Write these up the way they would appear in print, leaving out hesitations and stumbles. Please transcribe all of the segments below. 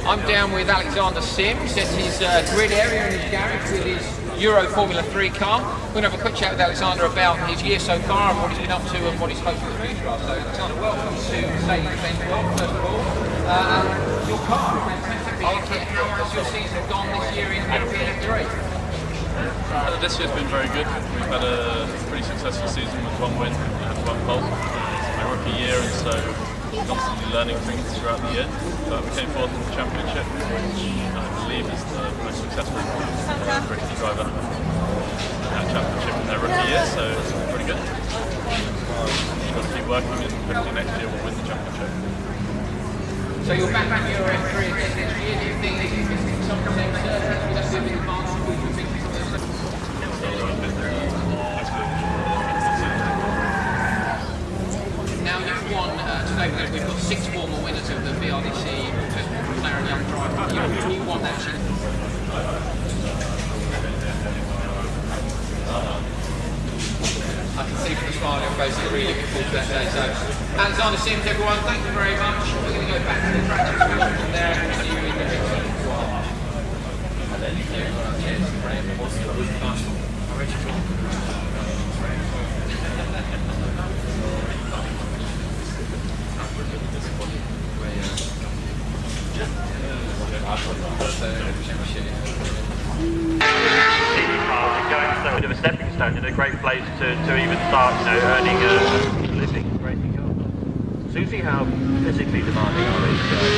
I'm down with Alexander Sims at his grid area in his garage with his Euro Formula 3 car. We're going to have a quick chat with Alexander about his year so far and what he's been up to and what he's hoping for the future of. So Alexander, welcome to Mercedes-Benz World, first of all. Your car, fantastic kit. How has your season gone this year in European F3? This year's been very good. We've had a pretty successful season with one win and one pole. It's my rookie year, and so constantly learning things throughout the year. But we came fourth in the championship, which I believe is the most successful British driver in that championship in their rookie year, so it's pretty good. Just got to keep working, and hopefully next year we'll win the championship. So you're back in your F3 again next year. Do you think that you can stick some of them circuits with us in advance of what you think of this? Now you've won today, we've got 6 former winners of the BRDC Laren Young Driver. You won actually. I can see from the smile on your face you're really looking forward to that day. So, Alexander Sims, everyone, thank you very much. We're going to go back to the track situation from there and see you in the next one. A bit of a stepping stone and a great place to even start, earning a living. Susie, how physically demanding are these guys?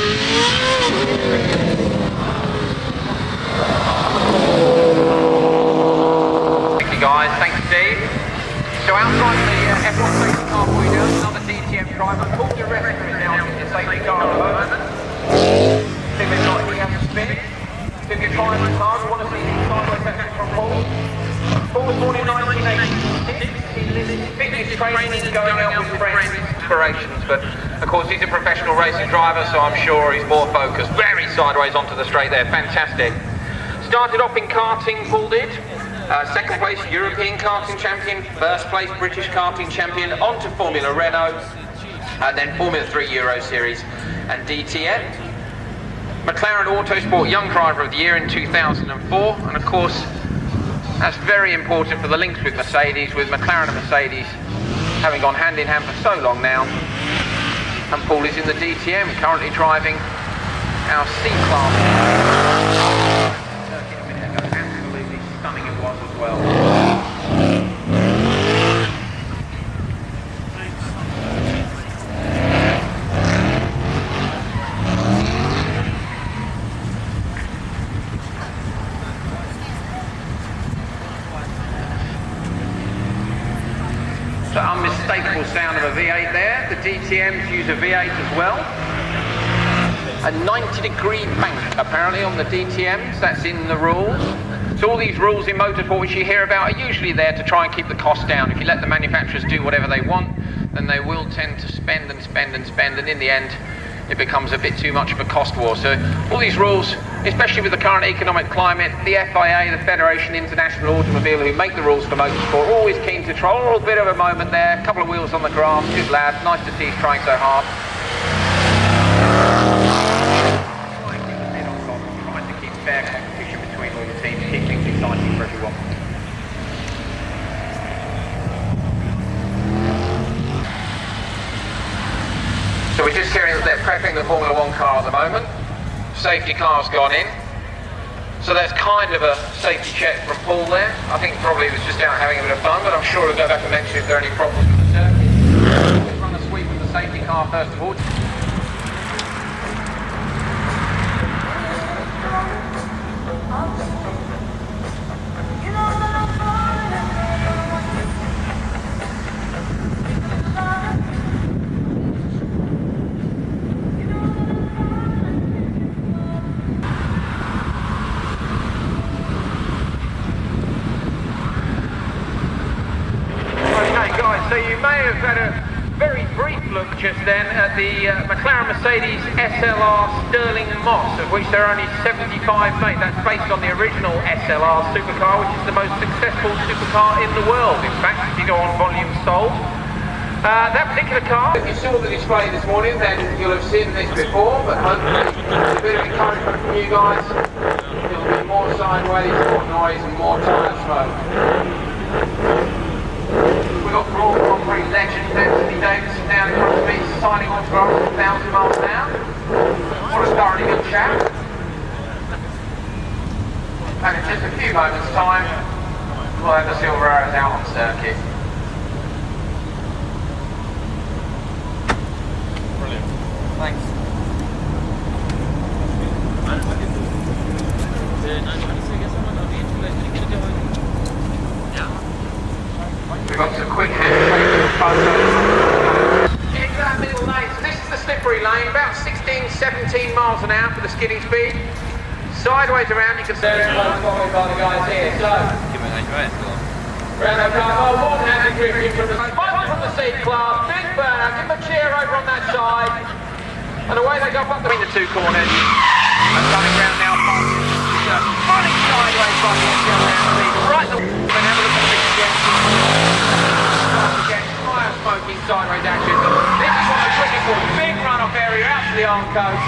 Thank you guys, thanks Steve. So outside the F1 safety car point down, another DTM driver, Paul the rest of it now in the safety car at the moment. Think they've got any other spin. Took your time and hard, want to see the sideways action from Paul. Paul was born in 1986, his fitness training going out with friends, inspirations, but of course he's a professional racing driver, so I'm sure he's more focused. Very sideways onto the straight there, fantastic. Started off in karting, Paul did. Second place European karting champion, first place British karting champion, onto Formula Renault, and then Formula 3 Euro Series and DTM. McLaren Autosport Young Driver of the Year in 2004, and of course that's very important for the links with Mercedes, with McLaren and Mercedes having gone hand in hand for so long now. And Paul is in the DTM, currently driving our C-Class. Absolutely stunning it was as well. So unmistakable sound of a V8 there. The DTMs use a V8 as well. A 90-degree bank apparently on the DTMs, that's in the rules. So all these rules in motorsport which you hear about are usually there to try and keep the cost down. If you let the manufacturers do whatever they want, then they will tend to spend and spend and spend, and in the end it becomes a bit too much of a cost war. So all these rules, especially with the current economic climate, the FIA, the Federation International Automobile, who make the rules for motorsport, are always keen to try. A little bit of a moment there, a couple of wheels on the grass, good lad, nice to see he's trying so hard. Trying to keep fair competition between all the teams, keep things exciting for everyone. So we're just hearing that they're prepping the Formula 1 car at the moment. Safety car's gone in. So that's kind of a safety check from Paul there. I think probably he was just out having a bit of fun, but I'm sure he'll go back and mention if there are any problems with the circuit. We'll run a sweep of the safety car first of all. So you may have had a very brief look us then at the McLaren Mercedes SLR Sterling Moss, of which there are only 75 made. That's based on the original SLR supercar, which is the most successful supercar in the world, in fact, if you go on volume sold. That particular car, if you saw the display this morning, then you'll have seen this before, but hopefully a bit of encouragement from you guys. There'll be more sideways, more noise and more tyre smoke. We've got Brawn Grand Prix legend Anthony Davidson down in front of me, signing autographs at 1,000 miles an hour. What a thoroughly good chap. And in just a few moments' time, we'll have the Silver Arrows out on circuit. Brilliant. Thanks. We've got some quick handshake photos. Into that middle lane. So this is the slippery lane, about 16, 17 miles an hour for the skidding speed. Sideways around, you can see it's followed by the guys here. So, round the car, one hand drifting from the C class, big burnout, give them a cheer over on that side. And away they go up between the two corners. And coming round now, running sideways by the Engel right the and have a look at the big Jenson. Again, fire smoking sideways action. This is what we're looking for, big run-off area out to the arm coast.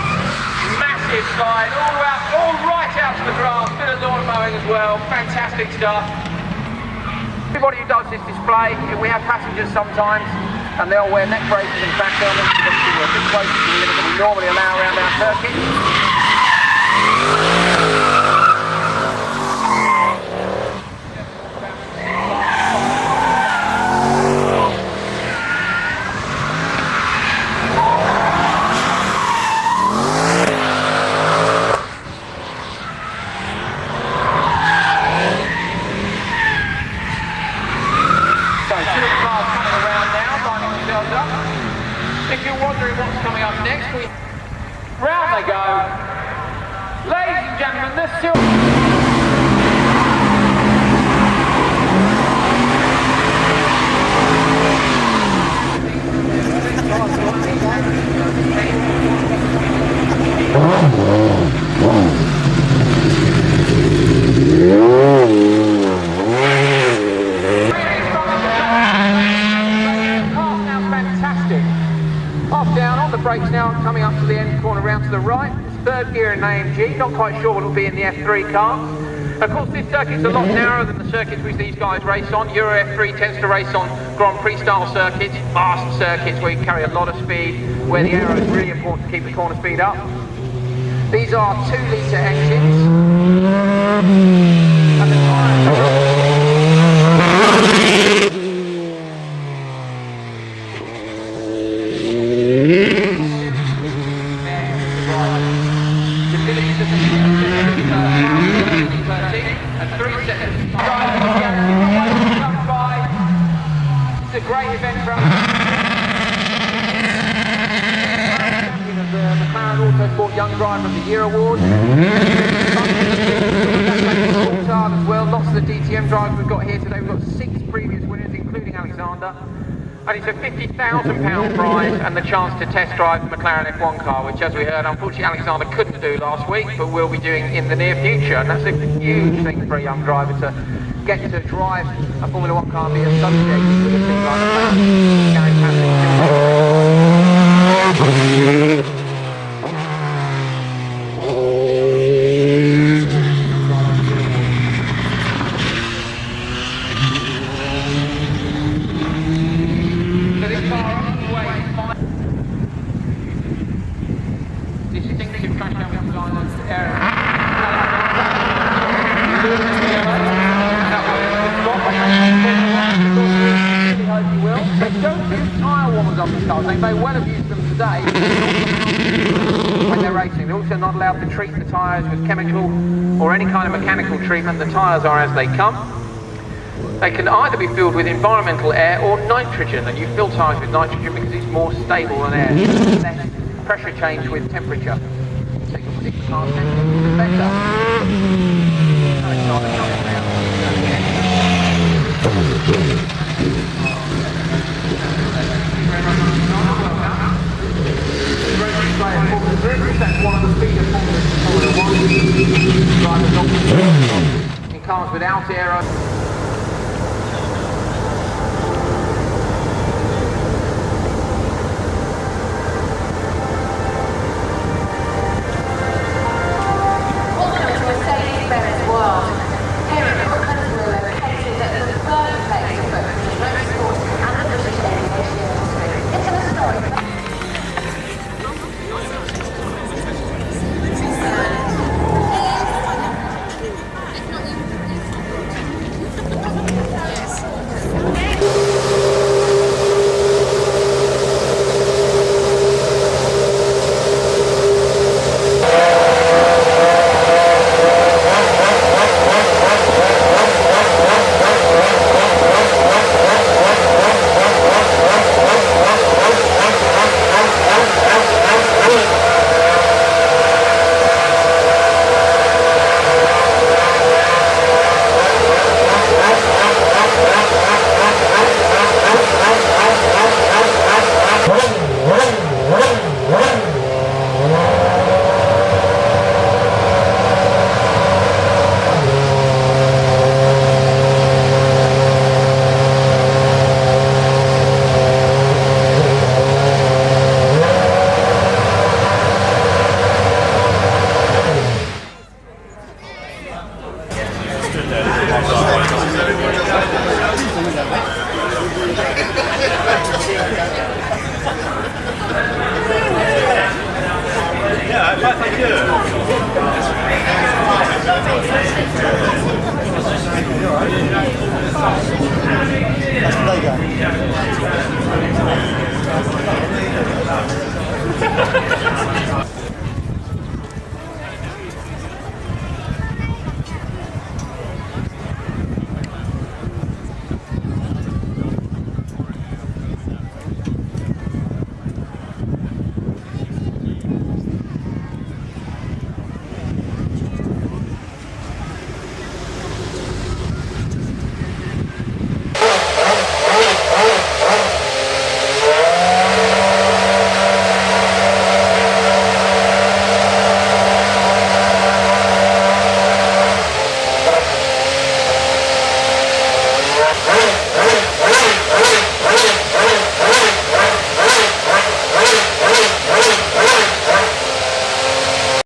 Massive slide, all right out to the grass, bit of lawn mowing as well, fantastic stuff. Everybody who does this display, we have passengers sometimes, and they'll wear neck braces and back helmets to be a bit closer to the limit that we normally allow around our circuit. If you're wondering what's coming up next, round they go. Ladies and gentlemen, the silver. Brakes now, coming up to the end corner round to the right. It's third gear in AMG, not quite sure what it'll be in the F3 car. Of course, this circuit's a lot narrower than the circuits which these guys race on. Euro F3 tends to race on Grand Prix style circuits, fast circuits where you carry a lot of speed, where the aero is really important to keep the corner speed up. These are 2-litre engines. And the tyres It's a great event for us. The McLaren Autosport Young Driver of the Year Award. As well, lots of the DTM drivers we've got here today. We've got 6 previous winners, including Alexander. And it's a £50,000 prize and the chance to test drive the McLaren F1 car, which, as we heard, unfortunately Alexander couldn't do last week, but will be doing in the near future. And that's a huge thing for a young driver to get to drive a Formula 1 car and be associated with a team like McLaren. They may well have used them today when they're racing. They're also not allowed to treat the tyres with chemical or any kind of mechanical treatment. The tyres are as they come. They can either be filled with environmental air or nitrogen, and you fill tyres with nitrogen because it's more stable than air. It's less pressure change with temperature. So you'll stick the car better. drivers not in cars without aero. Welcome to Mercedes-Benz World. Here at Brooklands, we're located at the birthplace of British motorsport and the British aviation industry. It's an historic.